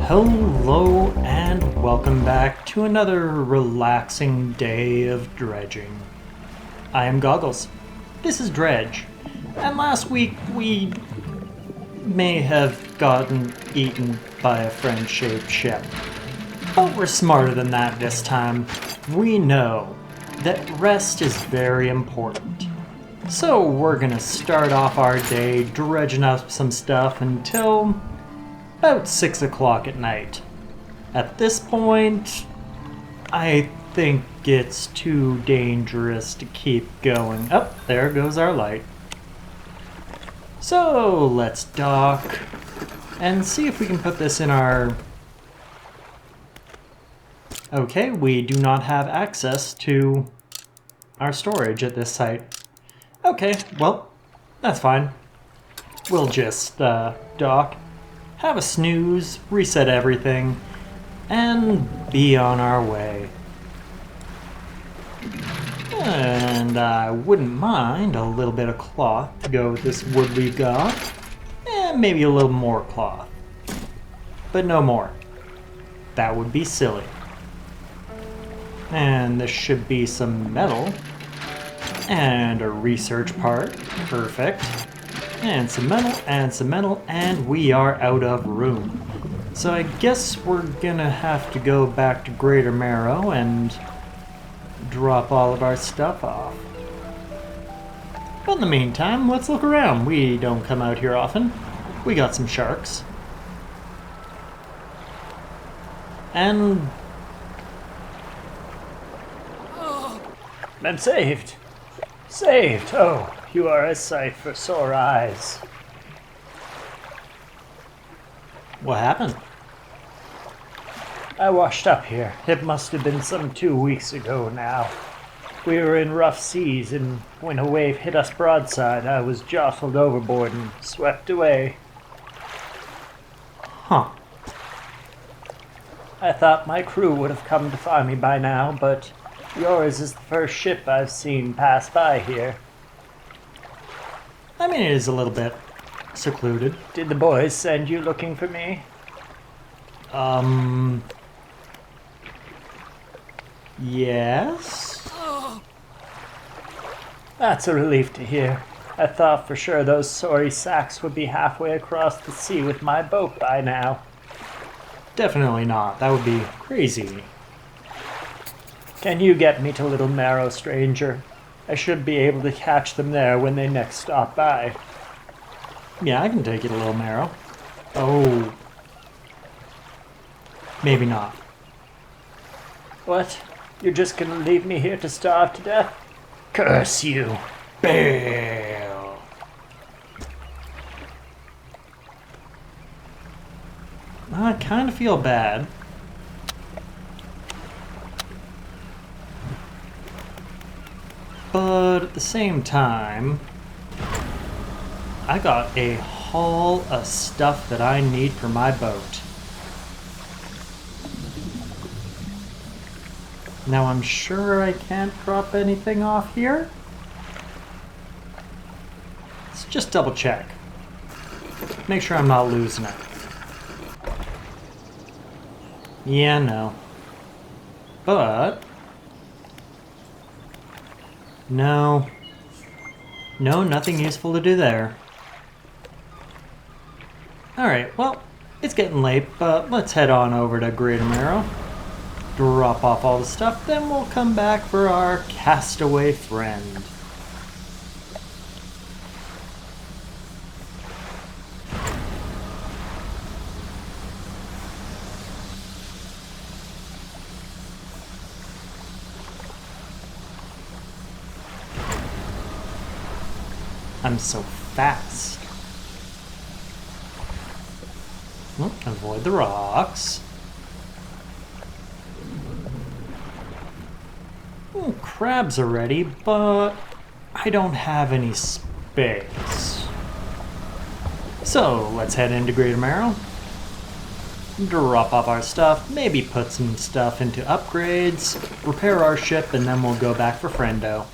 Hello and welcome back to another relaxing day of dredging. I am GoGgLz. This is Dredge. And last week we may have gotten eaten by a friend-shaped ship. But we're smarter than that this time. We know that rest is very important. So we're gonna start off our day dredging up some stuff until about 6 o'clock at night. At this point, I think it's too dangerous to keep going. Oh, there goes our light. So let's dock and see if we can put this in our... Okay, we do not have access to our storage at this site. Okay, well, that's fine. We'll just dock, have a snooze, reset everything, and be on our way. And I wouldn't mind a little bit of cloth to go with this wood we've got. And maybe a little more cloth. But no more. That would be silly. And this should be some metal. And a research part. Perfect. And some metal, and we are out of room. So I guess we're gonna have to go back to Greater Marrow and drop all of our stuff off. But in the meantime, let's look around. We don't come out here often. We got some sharks. And... I'm saved! Saved! Oh, you are a sight for sore eyes. what happened? I washed up here. It must have been some 2 weeks ago now. We were in rough seas, and when a wave hit us broadside, I was jostled overboard and swept away. Huh. I thought my crew would have come to find me by now, but yours is the first ship I've seen pass by here. I mean, it is a little bit secluded. Did the boys send you looking for me? Yes? That's a relief to hear. I thought for sure those sorry sacks would be halfway across the sea with my boat by now. Definitely not. That would be crazy. Can you get me to Little Marrow, stranger? I should be able to catch them there when they next stop by. Yeah, I can take you to Little Marrow. Oh. Maybe not. What? You're just gonna leave me here to starve to death? Curse you! Bail. I kind of feel bad. But at the same time, I got a haul of stuff that I need for my boat. Now I'm sure I can't drop anything off here. Let's just double check. Make sure I'm not losing it. Yeah, no. But... No. No, nothing useful to do there. Alright, well, it's getting late, but let's head on over to Greater Marrow. Drop off all the stuff, then we'll come back for our castaway friend. I'm so fast. Oh, avoid the rocks. Oh, crabs are ready, but I don't have any space. So let's head into Greater Marrow. Drop off our stuff, maybe put some stuff into upgrades, repair our ship, and then we'll go back for Friendo.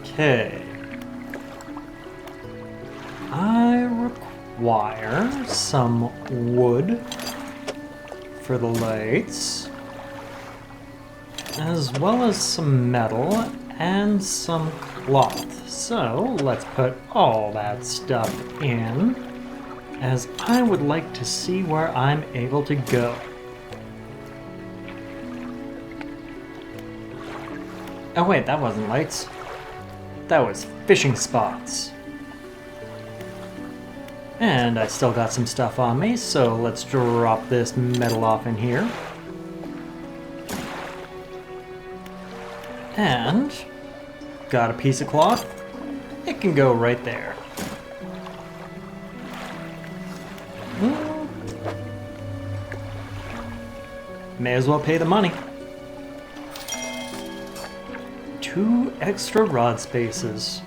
Okay. I require some wood for the lights, as well as some metal and some cloth. So let's put all that stuff in, as I would like to see where I'm able to go. Oh wait, that wasn't lights. That was fishing spots. And I still got some stuff on me, so let's drop this metal off in here. And got a piece of cloth. It can go right there. May as well pay the money. 2 extra rod spaces.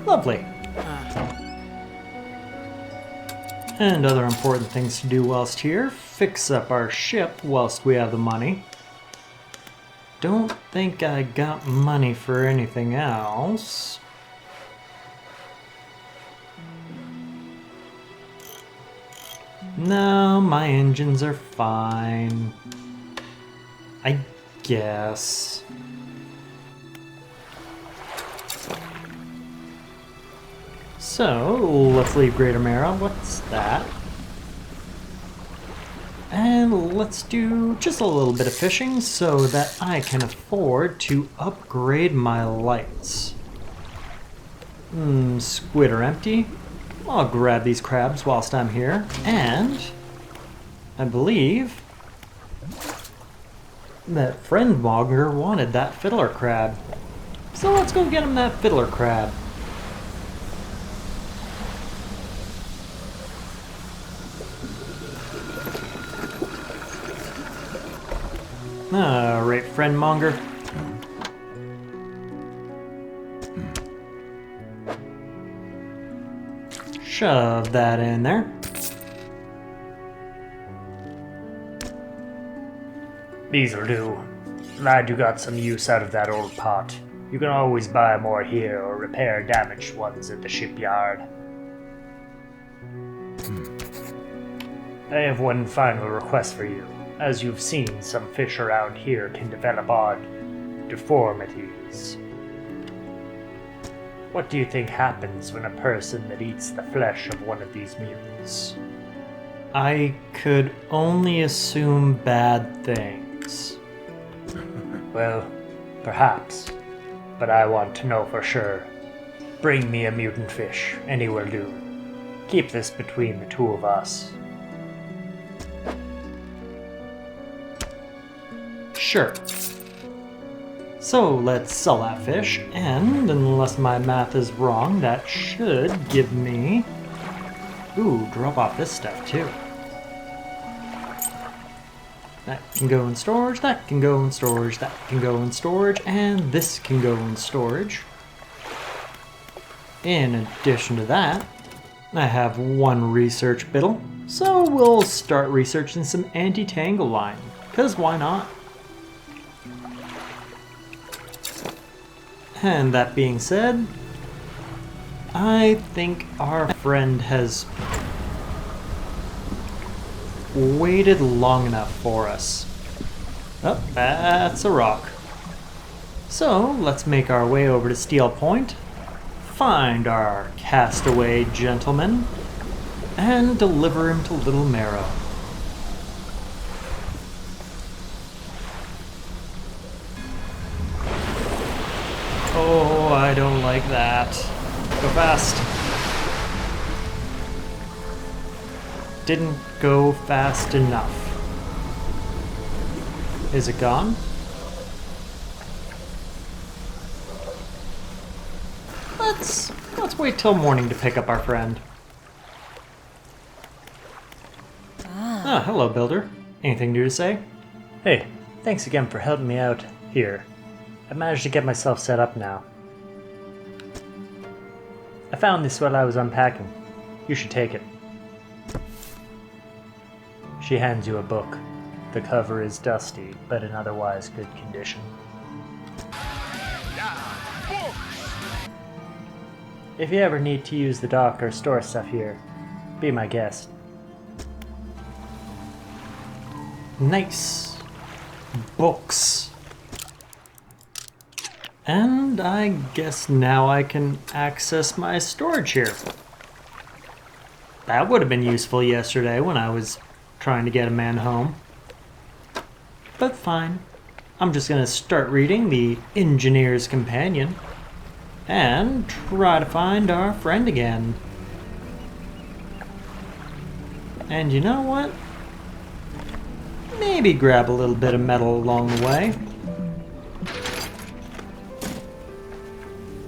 Lovely. And other important things to do whilst here. Fix up our ship whilst we have the money. Don't think I got money for anything else. No, my engines are fine. I guess. So, let's leave Greater Mara. What's that? And let's do just a little bit of fishing so that I can afford to upgrade my lights. Squid are empty. I'll grab these crabs whilst I'm here. And I believe that friend Mogger wanted that fiddler crab. So let's go get him that fiddler crab. Alright, friend monger. Shove that in there. These'll do. Glad you got some use out of that old pot. You can always buy more here or repair damaged ones at the shipyard. I have one final request for you. As you've seen, some fish around here can develop odd deformities. What do you think happens when a person that eats the flesh of one of these mutants? I could only assume bad things. Well, perhaps, but I want to know for sure. Bring me a mutant fish, any will do. Keep this between the two of us. Sure. So let's sell that fish, and unless my math is wrong, that should give me... Ooh, drop off this stuff too. That can go in storage, that can go in storage, that can go in storage, and this can go in storage. In addition to that, I have 1 research biddle, so we'll start researching some anti-tangle line, because why not? And that being said, I think our friend has waited long enough for us. Oh, that's a rock. So let's make our way over to Steel Point, find our castaway gentleman, and deliver him to Little Marrow. Oh, I don't like that. Go fast. Didn't go fast enough. Is it gone? Let's wait till morning to pick up our friend. Ah, hello, Builder. Anything new to say? Hey, thanks again for helping me out here. I managed to get myself set up now. I found this while I was unpacking. You should take it. She hands you a book. The cover is dusty, but in otherwise good condition. If you ever need to use the dock or store stuff here, be my guest. Nice. Books. And I guess now I can access my storage here. That would have been useful yesterday when I was trying to get a man home. But fine. I'm just going to start reading The Engineer's Companion and try to find our friend again. And you know what? Maybe grab a little bit of metal along the way.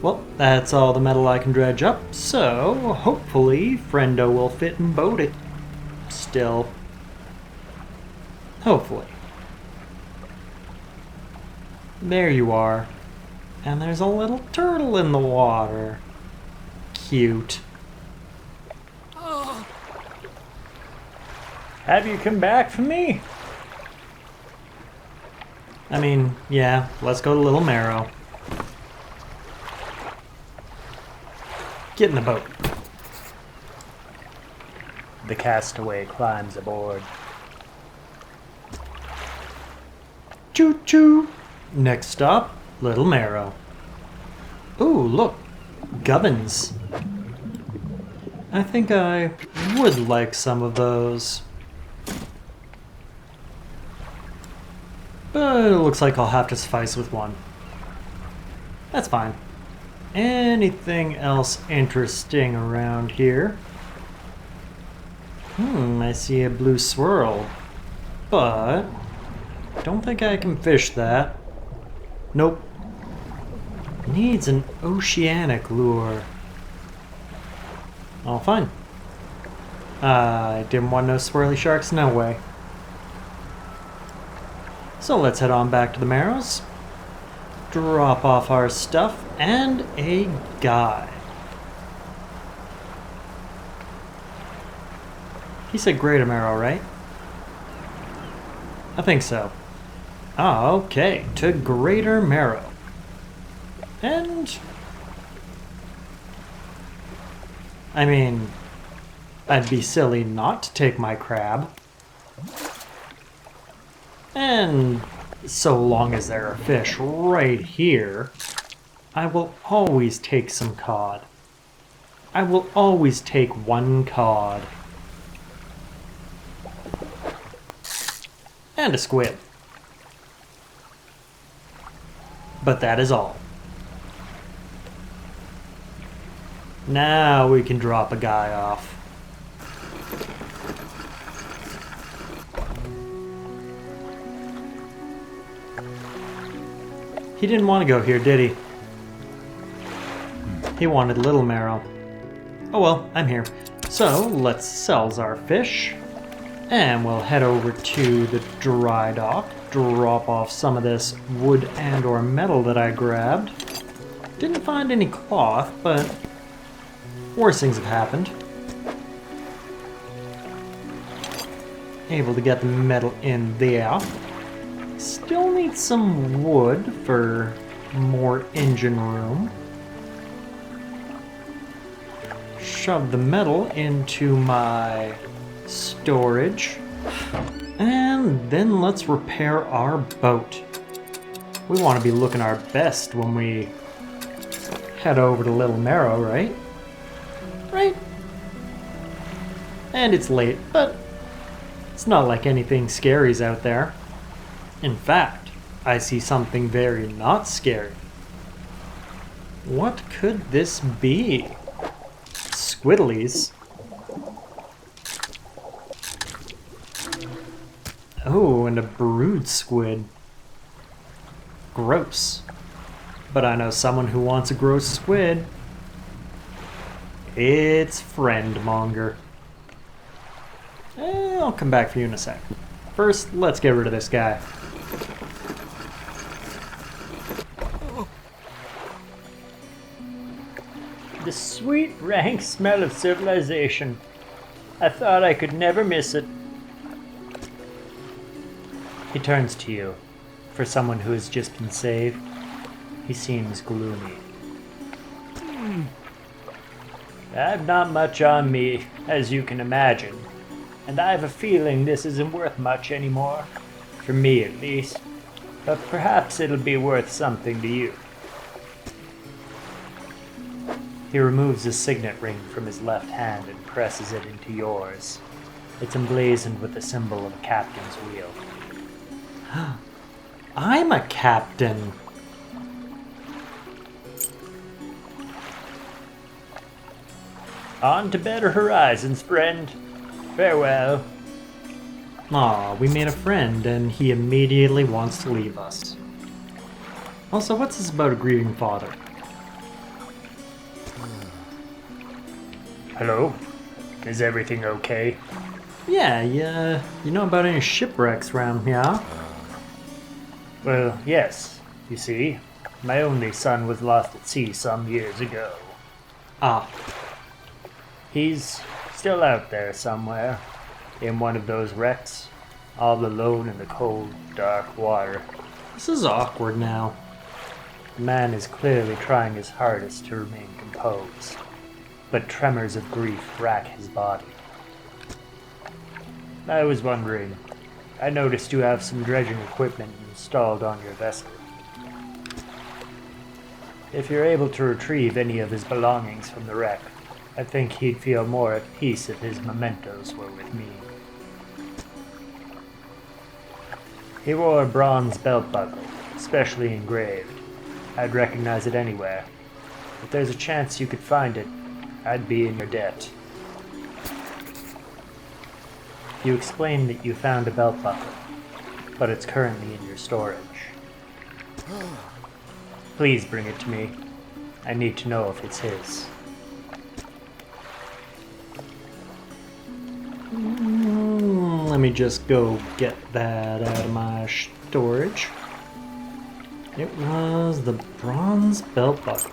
Well, that's all the metal I can dredge up, so hopefully Friendo will fit and boat it. Still. Hopefully. There you are. And there's a little turtle in the water. Cute. Have you come back for me? I mean, yeah, let's go to Little Marrow. Get in the boat. The castaway climbs aboard. Choo-choo. Next stop, Little Marrow. Ooh, look. Gubbins. I think I would like some of those. But it looks like I'll have to suffice with one. That's fine. Anything else interesting around here? I see a blue swirl. But don't think I can fish that. Nope. Needs an oceanic lure. Oh, fine. I didn't want no swirly sharks, no way. So let's head on back to the Marrows. Drop off our stuff and a guide. He said Greater Marrow, right? I think so. Ah, okay, to Greater Marrow. And I mean, I'd be silly not to take my crab. And so long as there are fish right here, I will always take some cod. I will always take one cod. And a squid. But that is all. Now we can drop a guy off. He didn't want to go here, did he? He wanted Little Marrow. Oh well, I'm here. So let's sell our fish. And we'll head over to the dry dock. Drop off some of this wood and or metal that I grabbed. Didn't find any cloth, but worse things have happened. Able to get the metal in there. Still need some wood for more engine room. Shove the metal into my storage. And then let's repair our boat. We want to be looking our best when we head over to Little Marrow, right? Right? And it's late, but it's not like anything scary's out there. In fact, I see something very not scary. What could this be? Squiddlies. Oh, and a brood squid. Gross. But I know someone who wants a gross squid. It's Friendmonger. I'll come back for you in a sec. First, let's get rid of this guy. The sweet, rank smell of civilization. I thought I could never miss it. He turns to you. For someone who has just been saved, he seems gloomy. I've not much on me, as you can imagine, and I have a feeling this isn't worth much anymore. For me, at least. But perhaps it'll be worth something to you. He removes a signet ring from his left hand and presses it into yours. It's emblazoned with the symbol of a captain's wheel. I'm a captain. On to better horizons, friend. Farewell. Aw, we made a friend and he immediately wants to leave us. Also, what's this about a grieving father? Hello? Is everything okay? Yeah, you know about any shipwrecks around here? Well, yes. You see, my only son was lost at sea some years ago. Ah, He's still out there somewhere, in one of those wrecks, all alone in the cold, dark water. this is awkward now. The man is clearly trying his hardest to remain composed, but tremors of grief rack his body. I was wondering, I noticed you have some dredging equipment installed on your vessel. If you're able to retrieve any of his belongings from the wreck, I think he'd feel more at peace if his mementos were with me. He wore a bronze belt buckle, specially engraved. I'd recognize it anywhere. If there's a chance you could find it, I'd be in your debt. You explained that you found a belt buckle, but it's currently in your storage. Please bring it to me. I need to know if it's his. Let me just go get that out of my storage. It was the bronze belt buckle.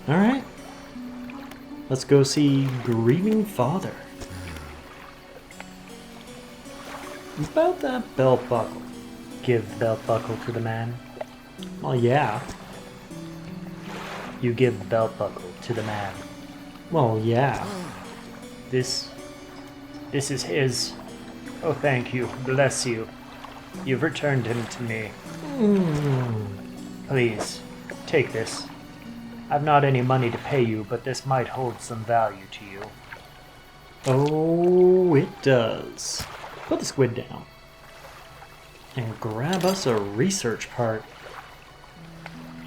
Alright. Let's go see Grieving Father. About that belt buckle. Give the belt buckle to the man. Well, yeah. You give the belt buckle to the man. Well, yeah. This is his. Oh, thank you. Bless you. You've returned him to me. Please, take this. I've not any money to pay you, but this might hold some value to you. Oh, it does. Put the squid down. And grab us a research part.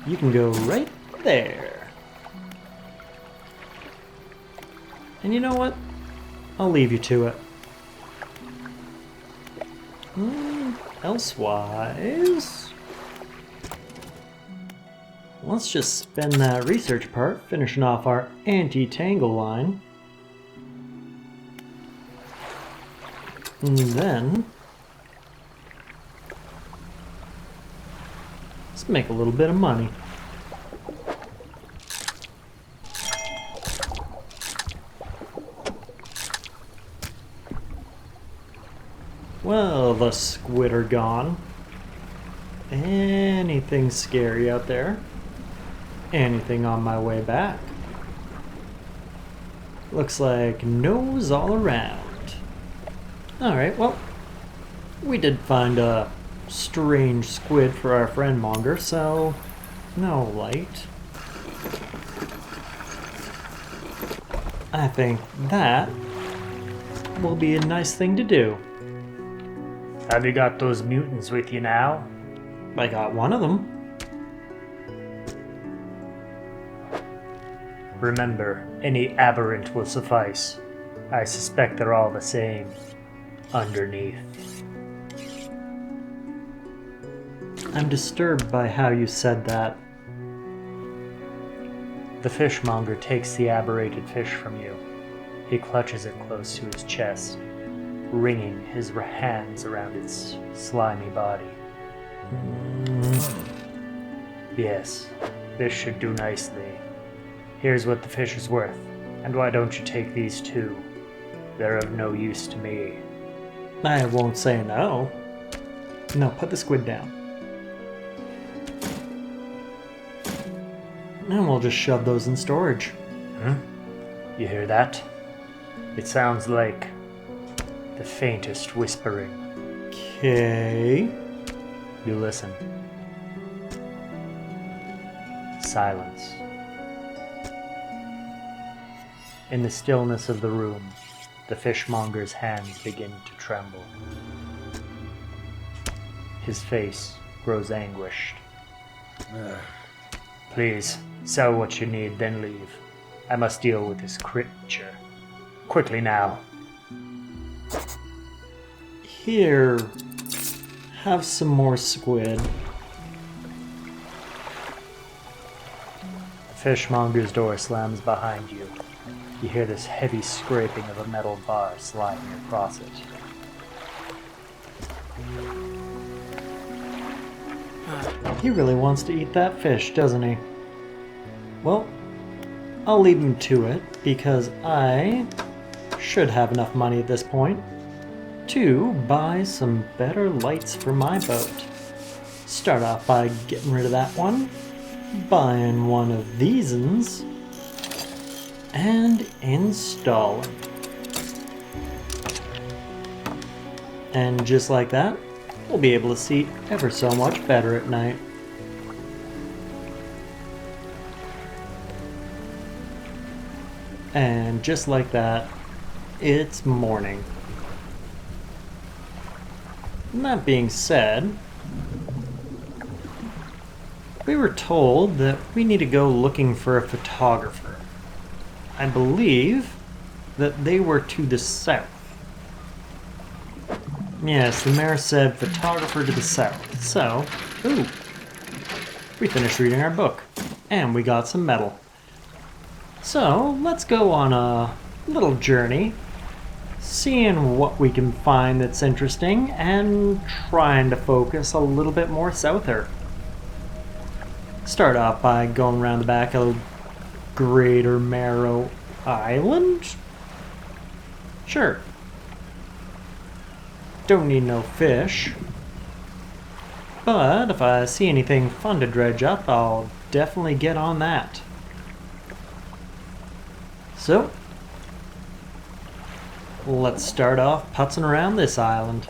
You can go right there. And you know what? I'll leave you to it. Elsewise, let's just spend that research part, finishing off our anti-tangle line. And then, let's make a little bit of money. Well, the squid are gone. Anything scary out there? Anything on my way back? Looks like no's all around. Alright, well, we did find a strange squid for our friend Monger, so no light. I think that will be a nice thing to do. Have you got those mutants with you now? I got one of them. Remember, any aberrant will suffice. I suspect they're all the same. Underneath. I'm disturbed by how you said that. The fishmonger takes the aberrated fish from you. He clutches it close to his chest, wringing his hands around its slimy body. Yes, this should do nicely. Here's what the fish is worth, and why don't you take these too? They're of no use to me. I won't say no. No, put the squid down. And we'll just shove those in storage. You hear that? It sounds like the faintest whispering. Okay. You listen. Silence. In the stillness of the room, the fishmonger's hands begin to tremble. His face grows anguished. Please, sell what you need, then leave. I must deal with this creature. Quickly now. Here. Have some more squid. The fishmonger's door slams behind you. You hear this heavy scraping of a metal bar sliding across it. He really wants to eat that fish, doesn't he? Well, I'll leave him to it, because I should have enough money at this point to buy some better lights for my boat. Start off by getting rid of that one, buying one of these ones, and installing. And just like that, we'll be able to see ever so much better at night. And just like that, it's morning. And that being said, we were told that we need to go looking for a photographer. I believe that they were to the south. Yes, the mayor said photographer to the south. So, ooh, we finished reading our book, and we got some metal. So, let's go on a little journey, seeing what we can find that's interesting, and trying to focus a little bit more souther. Start off by going around the back of Greater Marrow Island? Sure. Don't need no fish. But if I see anything fun to dredge up, I'll definitely get on that. So, let's start off putzing around this island.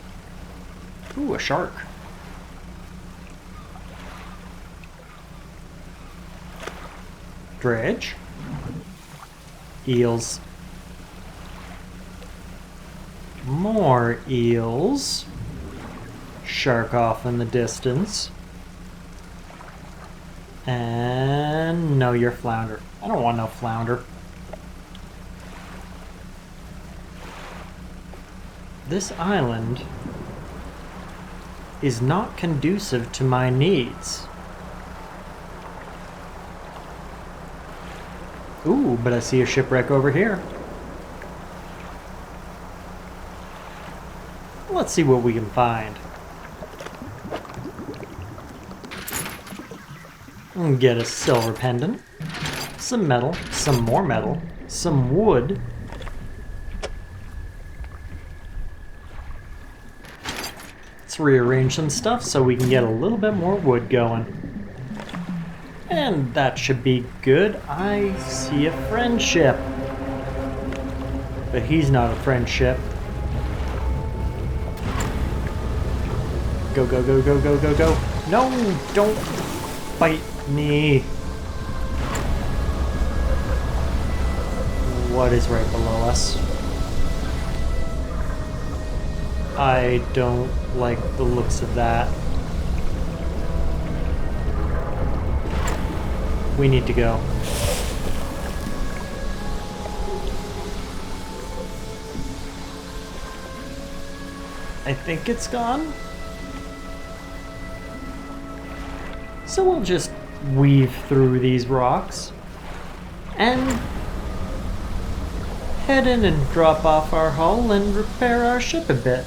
Ooh, a shark. Dredge. Eels. More eels. Shark off in the distance. And no, you're flounder. I don't want no flounder. This island is not conducive to my needs. Ooh, but I see a shipwreck over here. Let's see what we can find. Get a silver pendant, some metal, some more metal, some wood. Let's rearrange some stuff so we can get a little bit more wood going. And that should be good. I see a friendship. But he's not a friendship. Go, go, go, go, go, go, go. No, don't bite me. What is right below us? I don't like the looks of that. We need to go. I think it's gone. So we'll just weave through these rocks and head in and drop off our hull and repair our ship a bit.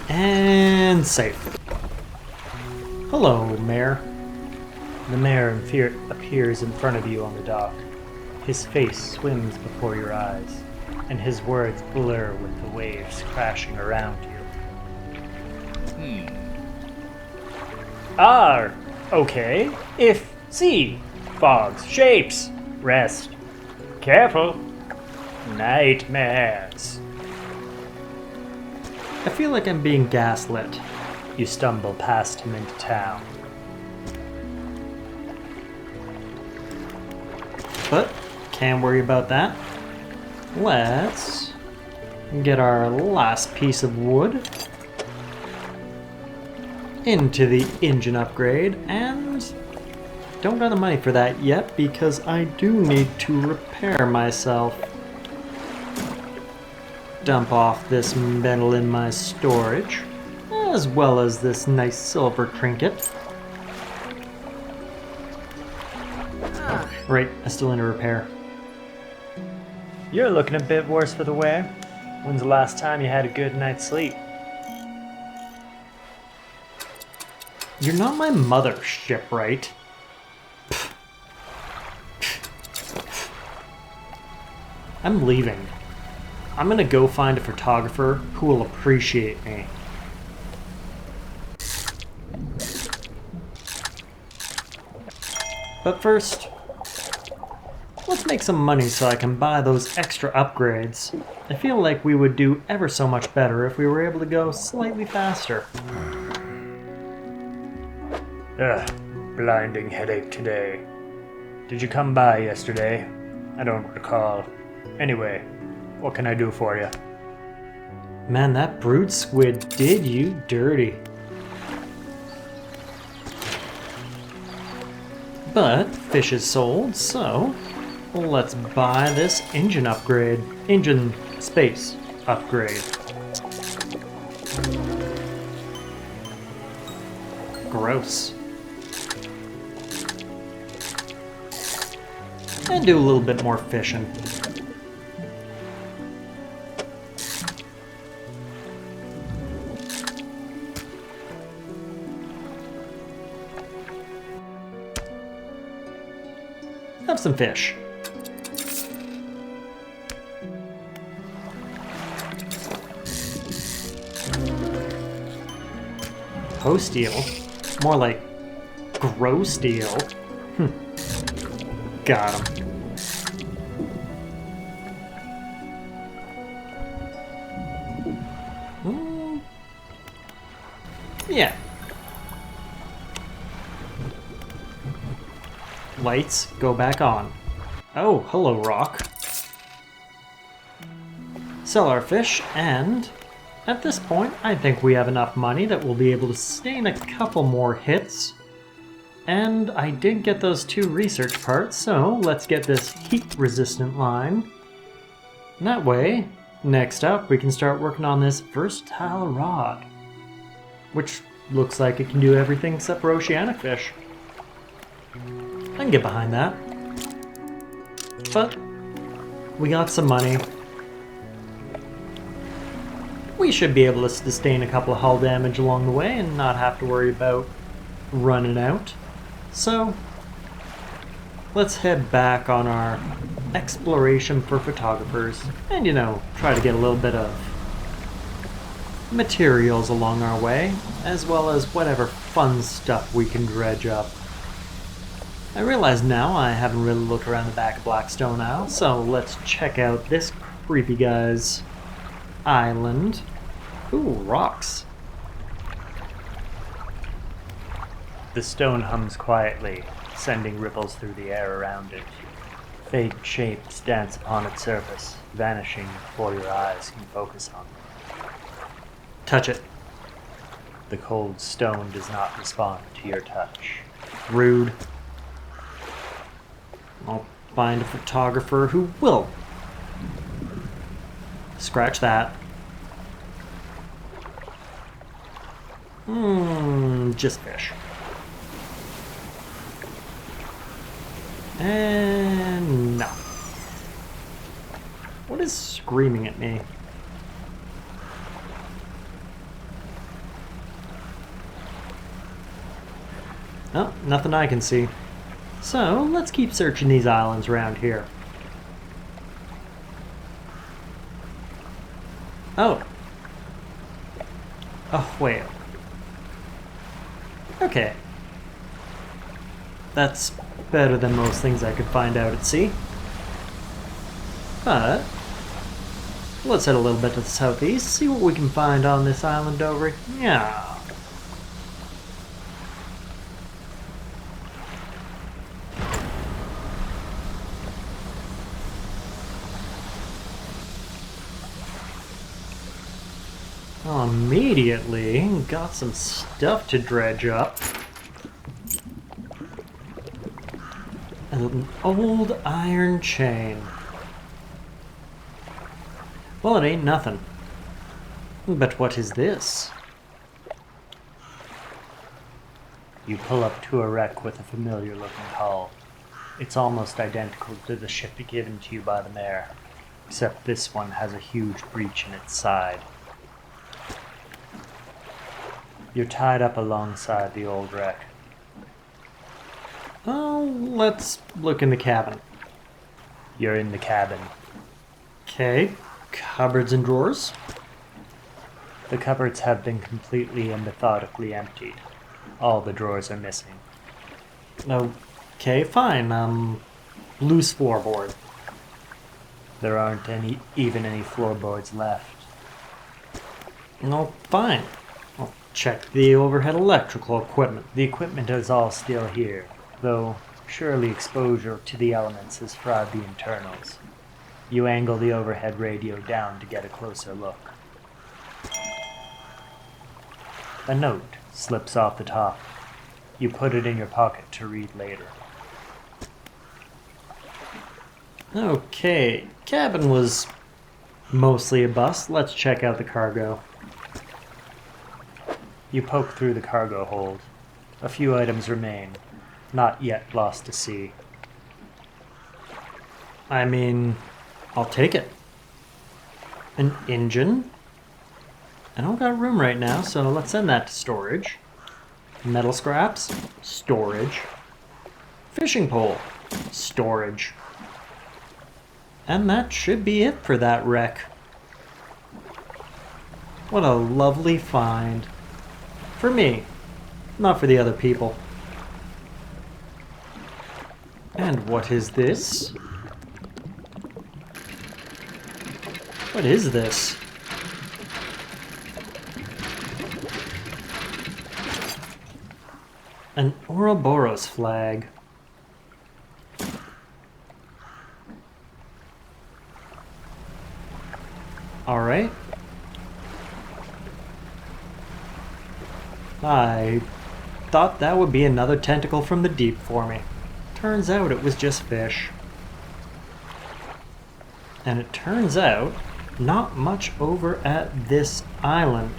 And safe. Hello, Mayor. The mayor appears in front of you on the dock. His face swims before your eyes, and his words blur with the waves crashing around you. Okay. If sea, fogs, shapes, rest. Careful. Nightmares. I feel like I'm being gaslit. You stumble past him into town. But can't worry about that. Let's get our last piece of wood into the engine upgrade, and don't got the money for that yet because I do need to repair myself. Dump off this metal in my storage, as well as this nice silver trinket. Right, I still need to repair. You're looking a bit worse for the wear. When's the last time you had a good night's sleep? You're not my mother, shipwright. I'm leaving. I'm gonna go find a photographer who will appreciate me. But first, let's make some money so I can buy those extra upgrades. I feel like we would do ever so much better if we were able to go slightly faster. Ugh, blinding headache today. Did you come by yesterday? I don't recall. Anyway, what can I do for you? Man, that brood squid did you dirty. But fish is sold, so let's buy this engine upgrade. Engine space upgrade. Gross. And do a little bit more fishing. Have some fish. Post deal? More like gross deal. Got him. Yeah. Lights go back on. Oh, hello, rock. Sell our fish, and at this point, I think we have enough money that we'll be able to sustain a couple more hits. And I did get those 2 research parts, so let's get this heat-resistant line. And that way, next up, we can start working on this versatile rod, which looks like it can do everything except for oceanic fish. I can get behind that. But we got some money. We should be able to sustain a couple of hull damage along the way and not have to worry about running out. So let's head back on our exploration for photographers and, you know, try to get a little bit of materials along our way, as well as whatever fun stuff we can dredge up. I realize now I haven't really looked around the back of Blackstone Isle, so let's check out this creepy guy's island. Ooh, rocks. The stone hums quietly, sending ripples through the air around it. Vague shapes dance upon its surface, vanishing before your eyes can focus on them. Touch it. The cold stone does not respond to your touch. Rude. I'll find a photographer who will. Scratch that. Just fish. And no. What is screaming at me? Oh, nothing I can see. So, let's keep searching these islands around here. Oh. Oh, wait. Okay. That's better than most things I could find out at sea. But let's head a little bit to the southeast, see what we can find on this island over here. Yeah. Well, immediately got some stuff to dredge up. An old iron chain. Well, it ain't nothing. But what is this? You pull up to a wreck with a familiar looking hull. It's almost identical to the ship given to you by the mayor, except this one has a huge breach in its side. You're tied up alongside the old wreck. Oh, let's look in the cabin. You're in the cabin. Okay, cupboards and drawers. The cupboards have been completely and methodically emptied. All the drawers are missing. Okay, fine. Loose floorboard. There aren't even any floorboards left. No, fine. I'll check the overhead electrical equipment. The equipment is all still here, though surely exposure to the elements has fried the internals. You angle the overhead radio down to get a closer look. A note slips off the top. You put it in your pocket to read later. Okay, cabin was mostly a bust. Let's check out the cargo. You poke through the cargo hold. A few items remain, not yet lost to sea. I mean, I'll take it. An engine? I don't got room right now, so let's send that to storage. Metal scraps? Storage. Fishing pole? Storage. And that should be it for that wreck. What a lovely find. For me, not for the other people. And what is this? What is this? An Ouroboros flag. Alright. I thought that would be another tentacle from the deep for me. Turns out it was just fish. And it turns out not much over at this island.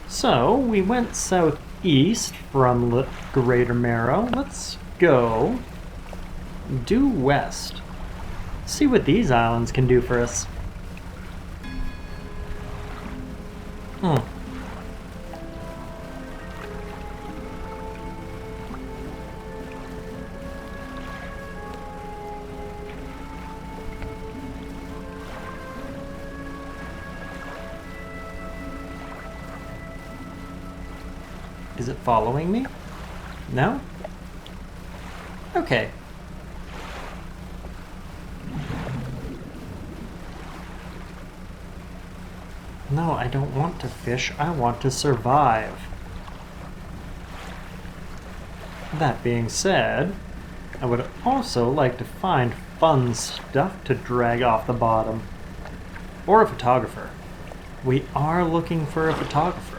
So we went southeast from Greater Marrow. Let's go due west. See what these islands can do for us. Is it following me? No? Okay. No, I don't want to fish. I want to survive. That being said, I would also like to find fun stuff to drag off the bottom. Or a photographer. We are looking for a photographer.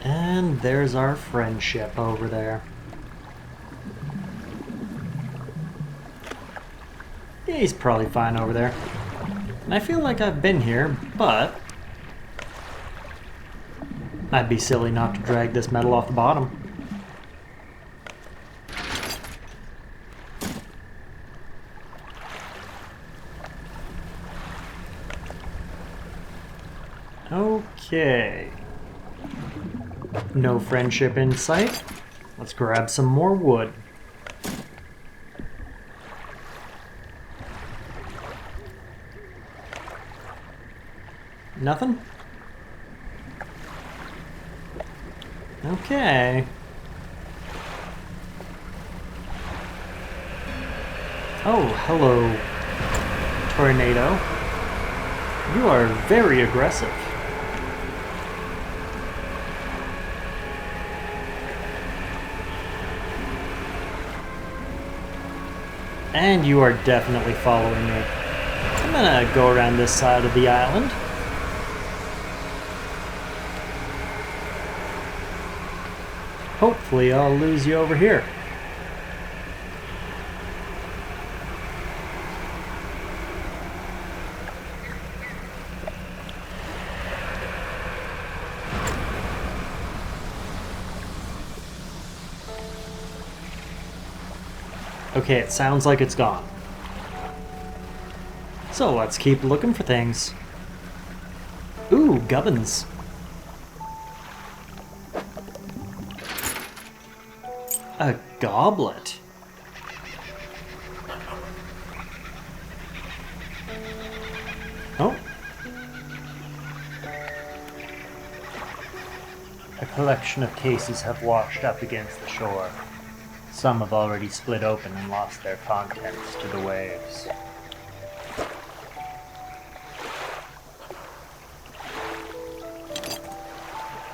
And there's our friendship over there. He's probably fine over there. And I feel like I've been here, but I'd be silly not to drag this metal off the bottom. Okay. No friendship in sight. Let's grab some more wood. Nothing? Okay. Oh, hello, tornado. You are very aggressive. And you are definitely following me. I'm gonna go around this side of the island. Hopefully I'll lose you over here. Okay, it sounds like it's gone. So let's keep looking for things. Ooh, gubbins. A goblet. Oh. A collection of cases have washed up against the shore. Some have already split open and lost their contents to the waves.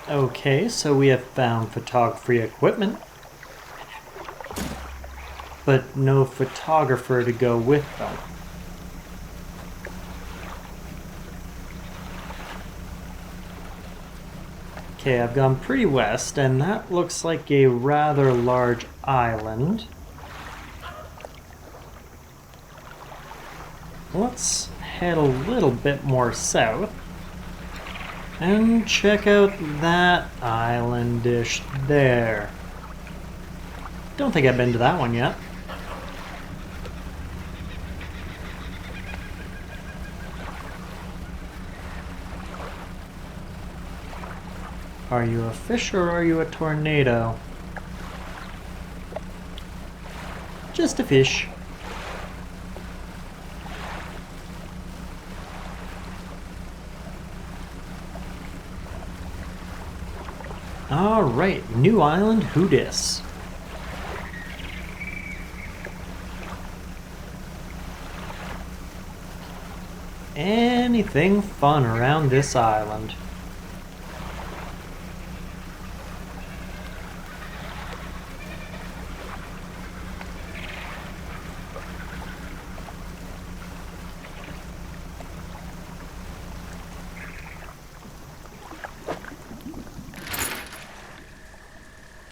Okay, so we have found photography equipment, but no photographer to go with them. Okay, I've gone pretty west, and that looks like a rather large island. Let's head a little bit more south and check out that island dish there. Don't think I've been to that one yet. Are you a fish or are you a tornado? Just a fish. Alright, new island, who dis? Anything fun around this island?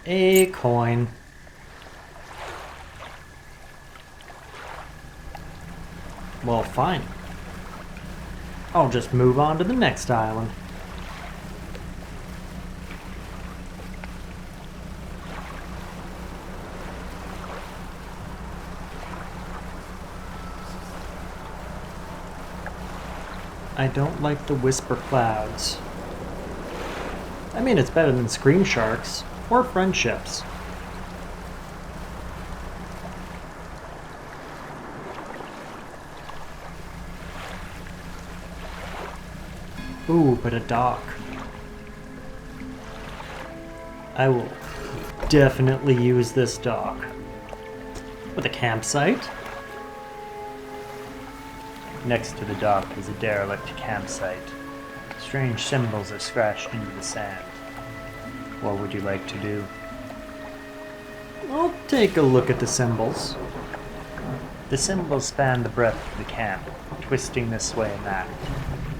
A coin. Well, fine. I'll just move on to the next island. I don't like the whisper clouds. I mean, it's better than scream sharks. Or friendships. Ooh, but a dock. I will definitely use this dock. With a campsite. Next to the dock is a derelict campsite. Strange symbols are scratched into the sand. What would you like to do? I'll take a look at the symbols. The symbols span the breadth of the camp, twisting this way and that.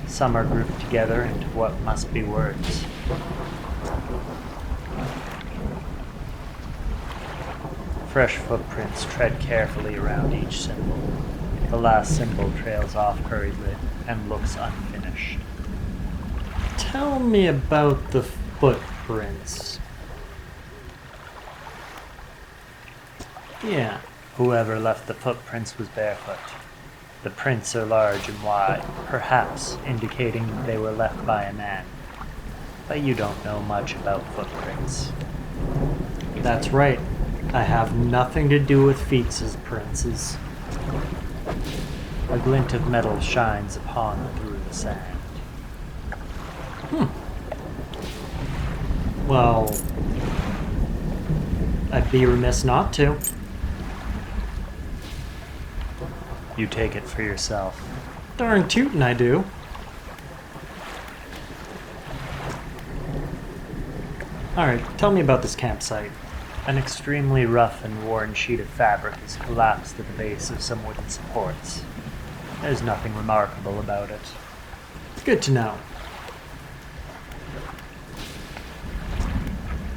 Some are grouped together into what must be words. Fresh footprints tread carefully around each symbol. The last symbol trails off hurriedly and looks unfinished. Tell me about the footprints. Yeah. Whoever left the footprints was barefoot. The prints are large and wide, perhaps indicating they were left by a man. But you don't know much about footprints. That's right. I have nothing to do with Feats' princes. A glint of metal shines upon through the sand. Well, I'd be remiss not to. You take it for yourself. Darn tootin' I do. Alright, tell me about this campsite. An extremely rough and worn sheet of fabric is collapsed at the base of some wooden supports. There's nothing remarkable about it. Good to know.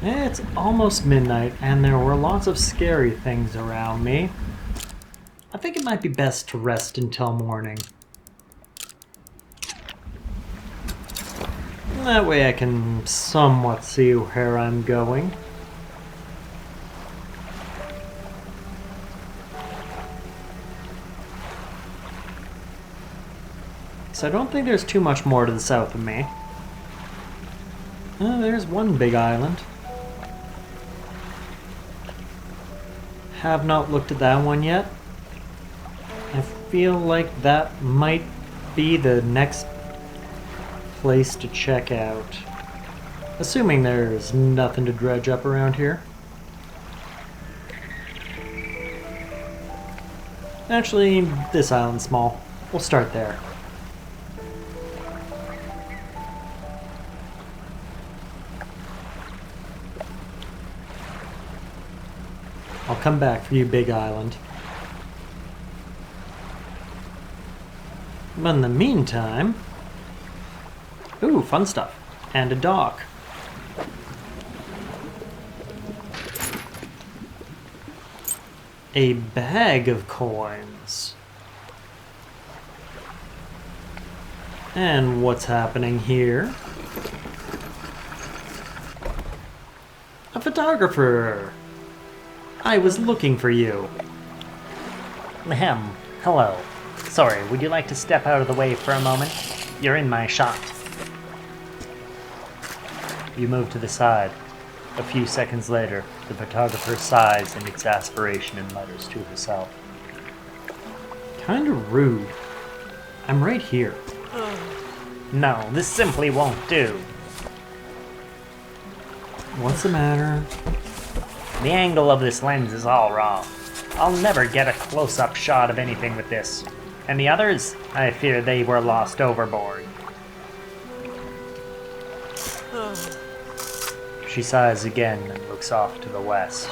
It's almost midnight, and there were lots of scary things around me. I think it might be best to rest until morning. That way I can somewhat see where I'm going. So I don't think there's too much more to the south of me. There's one big island. Have not looked at that one yet. I feel like that might be the next place to check out. Assuming there's nothing to dredge up around here. Actually, this island's small. We'll start there. I'll come back for you, Big Island. But in the meantime... Ooh, fun stuff. And a dock. A bag of coins. And what's happening here? A photographer! I was looking for you. Ahem. Hello. Sorry, would you like to step out of the way for a moment? You're in my shot. You move to the side. A few seconds later, the photographer sighs in exasperation and mutters to herself. Kinda rude. I'm right here. No, this simply won't do. What's the matter? The angle of this lens is all wrong. I'll never get a close-up shot of anything with this. And the others? I fear they were lost overboard. She sighs again and looks off to the west.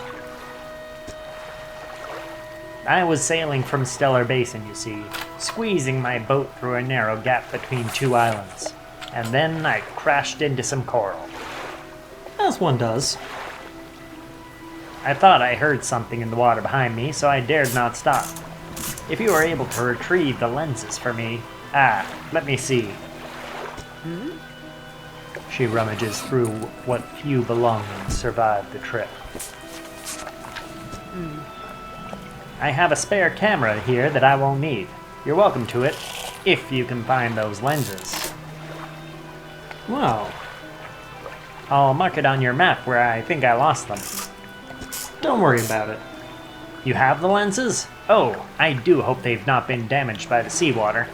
I was sailing from Stellar Basin, you see, squeezing my boat through a narrow gap between two islands. And then I crashed into some coral. As one does. I thought I heard something in the water behind me, so I dared not stop. If you were able to retrieve the lenses for me... let me see. She rummages through what few belongings survived the trip. I have a spare camera here that I won't need. You're welcome to it, if you can find those lenses. Wow. I'll mark it on your map where I think I lost them. Don't worry about it. You have the lenses? Oh, I do hope they've not been damaged by the seawater.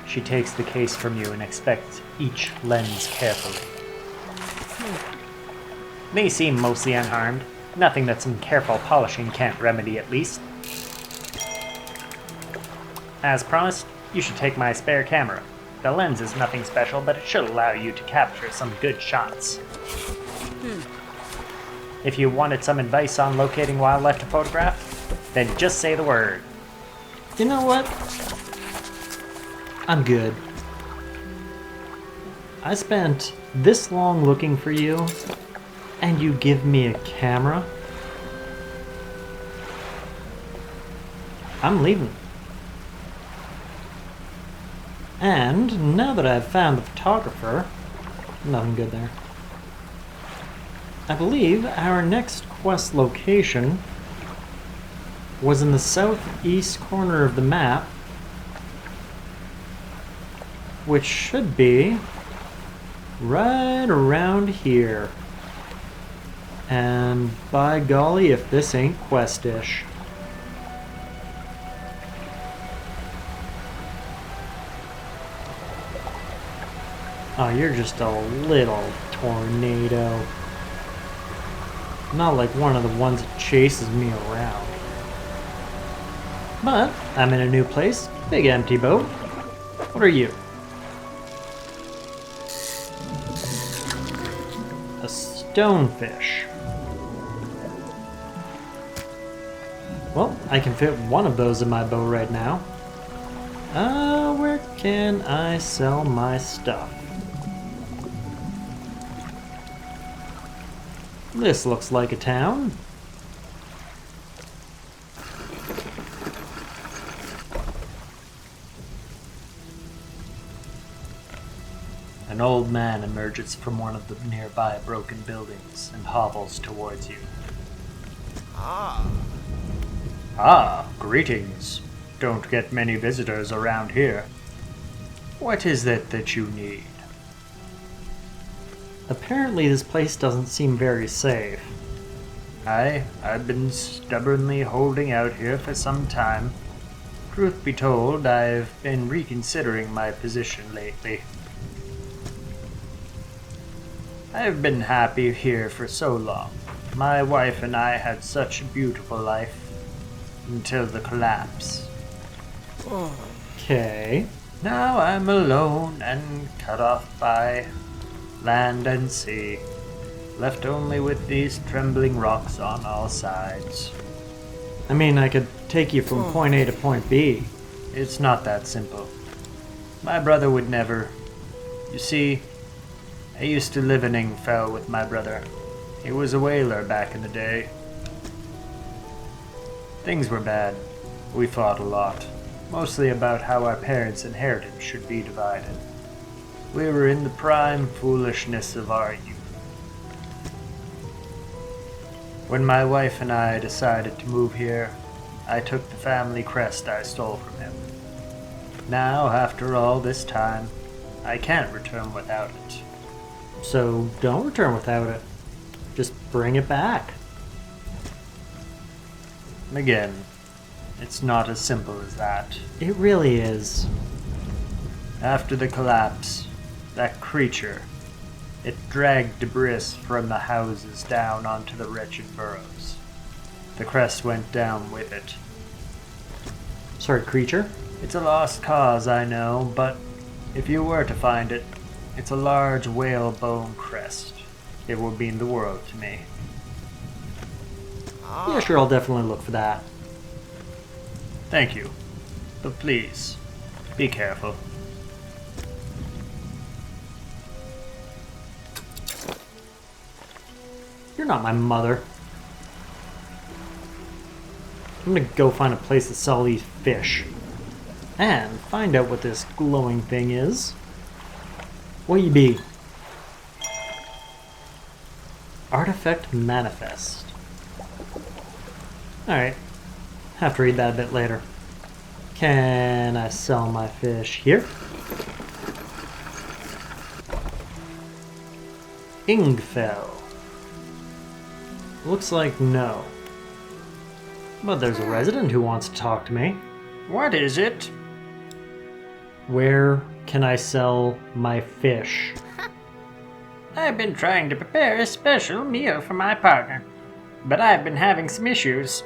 She takes the case from you and inspects each lens carefully. They seem mostly unharmed. Nothing that some careful polishing can't remedy, at least. As promised, you should take my spare camera. The lens is nothing special, but it should allow you to capture some good shots. If you wanted some advice on locating wildlife to photograph, then just say the word. You know what? I'm good. I spent this long looking for you, and you give me a camera? I'm leaving. And now that I've found the photographer, nothing good there. I believe our next quest location was in the southeast corner of the map, which should be right around here. And by golly, if this ain't questish. Oh, you're just a little tornado. Not like one of the ones that chases me around. But I'm in a new place, big empty boat. What are you? A stonefish. Well, I can fit one of those in my boat right now. Where can I sell my stuff? This looks like a town. An old man emerges from one of the nearby broken buildings and hobbles towards you. Ah, greetings. Don't get many visitors around here. What is it that you need? Apparently this place doesn't seem very safe. I've been stubbornly holding out here for some time. Truth be told, I've been reconsidering my position lately. I've been happy here for so long. My wife and I had such a beautiful life. Until the collapse. Okay. Now I'm alone and cut off by land and sea, left only with these trembling rocks on all sides. I mean, I could take you from point A to point B. It's not that simple. My brother would never. You see, I used to live in Ingfell with my brother. He was a whaler back in the day. Things were bad. We fought a lot, mostly about how our parents' inheritance should be divided. We were in the prime foolishness of our youth. When my wife and I decided to move here, I took the family crest I stole from him. Now, after all this time, I can't return without it. So don't return without it. Just bring it back. Again, it's not as simple as that. It really is. After the collapse, that creature, it dragged debris from the houses down onto the wretched burrows. The crest went down with it. Sorry, creature? It's a lost cause, I know, but if you were to find it, it's a large whalebone crest. It will mean the world to me. Yeah, sure, I'll definitely look for that. Thank you. But please, be careful. You're not my mother. I'm gonna go find a place to sell these fish. And find out what this glowing thing is. What you be? Artifact Manifest. Alright. Have to read that a bit later. Can I sell my fish here? Ingfell. Looks like no. But there's a resident who wants to talk to me. What is it? Where can I sell my fish? I've been trying to prepare a special meal for my partner, but I've been having some issues.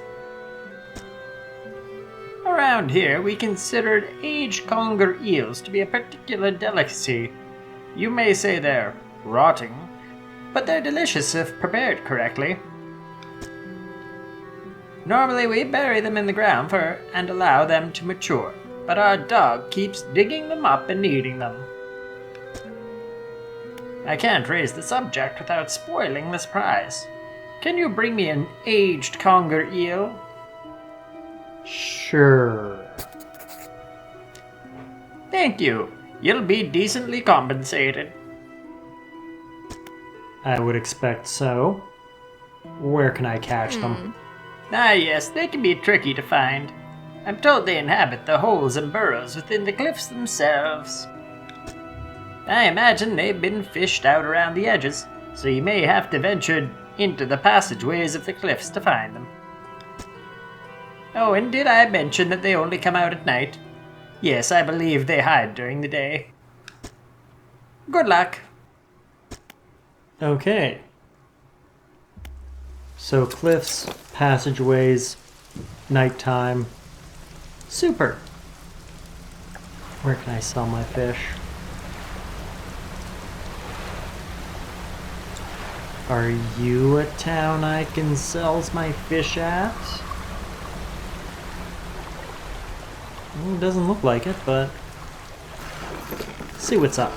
Around here, we considered aged conger eels to be a particular delicacy. You may say they're rotting, but they're delicious if prepared correctly. Normally we bury them in the ground and allow them to mature, but our dog keeps digging them up and eating them. I can't raise the subject without spoiling the surprise. Can you bring me an aged conger eel? Sure. Thank you. You'll be decently compensated. I would expect so. Where can I catch them? Ah yes, they can be tricky to find. I'm told they inhabit the holes and burrows within the cliffs themselves. I imagine they've been fished out around the edges, so you may have to venture into the passageways of the cliffs to find them. Oh, and did I mention that they only come out at night? Yes, I believe they hide during the day. Good luck. Okay. So cliffs, passageways, nighttime. Super. Where can I sell my fish? Are you a town I can sell my fish at? Well, it doesn't look like it, but see what's up.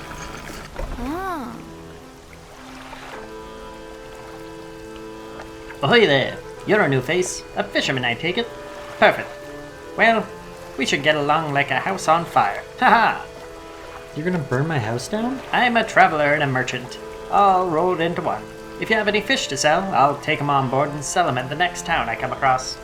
Ahoy there. You're a new face. A fisherman, I take it. Perfect. Well, we should get along like a house on fire. Haha! You're gonna burn my house down? I'm a traveler and a merchant, all rolled into one. If you have any fish to sell, I'll take them on board and sell them at the next town I come across.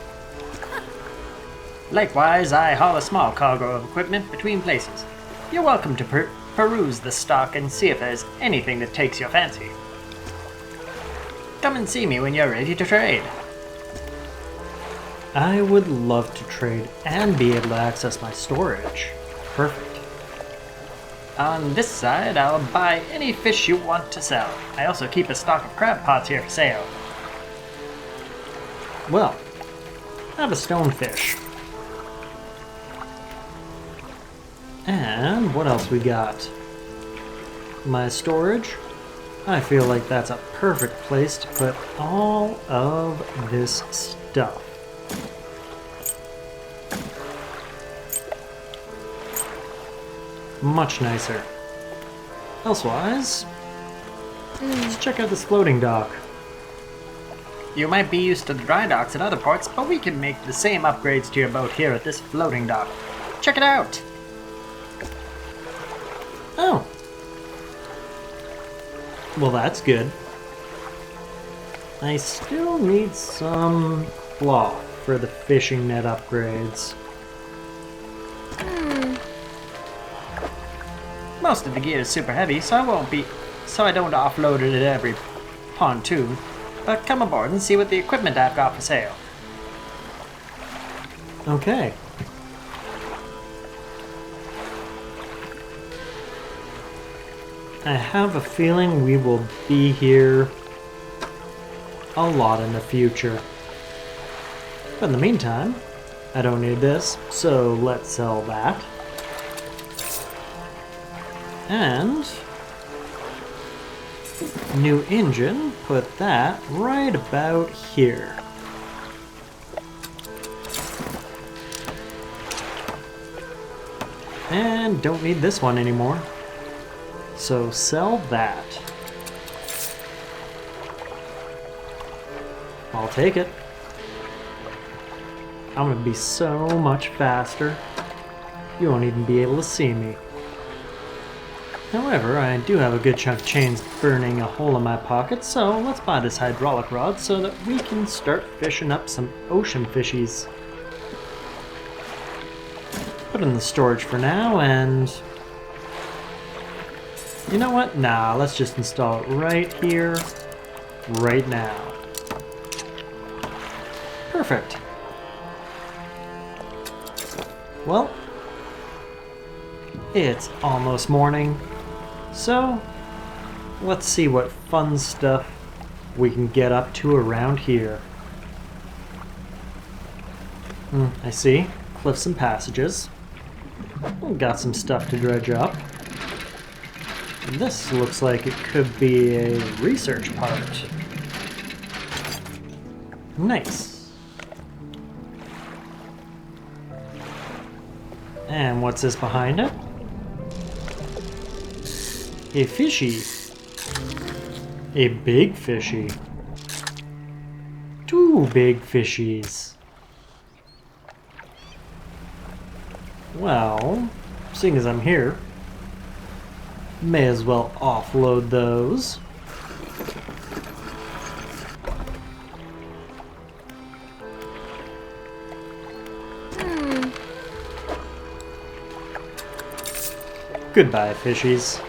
Likewise, I haul a small cargo of equipment between places. You're welcome to peruse the stock and see if there's anything that takes your fancy. Come and see me when you're ready to trade. I would love to trade and be able to access my storage. Perfect. On this side, I'll buy any fish you want to sell. I also keep a stock of crab pots here for sale. Well, I have a stonefish. And what else we got? My storage. I feel like that's a perfect place to put all of this stuff. Much nicer. Elsewise, let's check out this floating dock. You might be used to the dry docks at other ports, but we can make the same upgrades to your boat here at this floating dock. Check it out! Oh. Well, that's good. I still need some cloth for the fishing net upgrades. Most of the gear is super heavy, so I don't offload it at every pontoon. But come aboard and see what the equipment I've got for sale. Okay. I have a feeling we will be here a lot in the future. But in the meantime, I don't need this, so let's sell that. And new engine, put that right about here. And don't need this one anymore. So sell that. I'll take it. I'm gonna be so much faster. You won't even be able to see me. However, I do have a good chunk of chains burning a hole in my pocket, so let's buy this hydraulic rod so that we can start fishing up some ocean fishies. Put in the storage for now, and you know what? Nah, let's just install it right here, right now. Perfect. Well, it's almost morning. So, let's see what fun stuff we can get up to around here. I see. Cliffs and passages. Got some stuff to dredge up. This looks like it could be a research part. Nice. And what's this behind it? A fishy. A big fishy. Two big fishies. Well, seeing as I'm here, may as well offload those. Goodbye, fishies.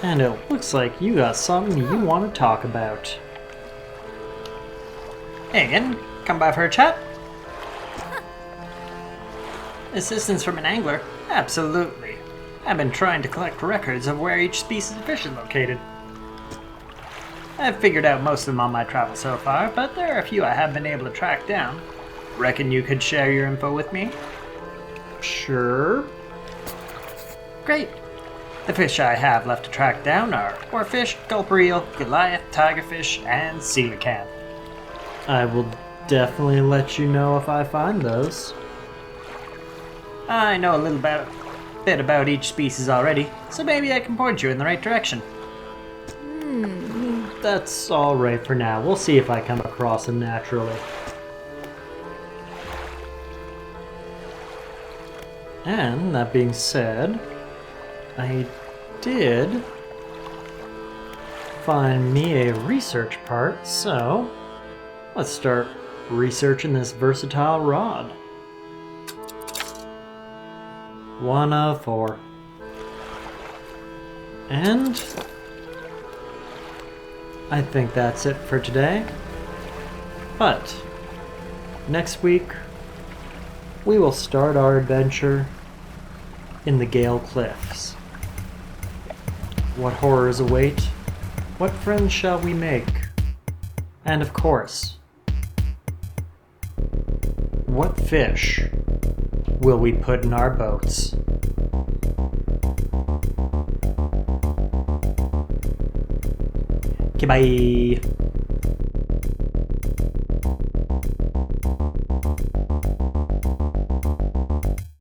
And it looks like you got something you want to talk about. Hey again, come by for a chat? Assistance from an angler? Absolutely. I've been trying to collect records of where each species of fish is located. I've figured out most of them on my travels so far, but there are a few I haven't been able to track down. Reckon you could share your info with me? Sure. Great. The fish I have left to track down are oarfish, gulper eel, Goliath, tigerfish, and coelacanth. I will definitely let you know if I find those. I know a little bit about each species already, so maybe I can point you in the right direction. That's all right for now. We'll see if I come across them naturally. And that being said, I did find me a research part, so let's start researching this versatile rod. 1 of 4. And I think that's it for today. But next week, we will start our adventure in the Gale Cliffs. What horrors await? What friends shall we make? And of course, what fish will we put in our boats? Goodbye.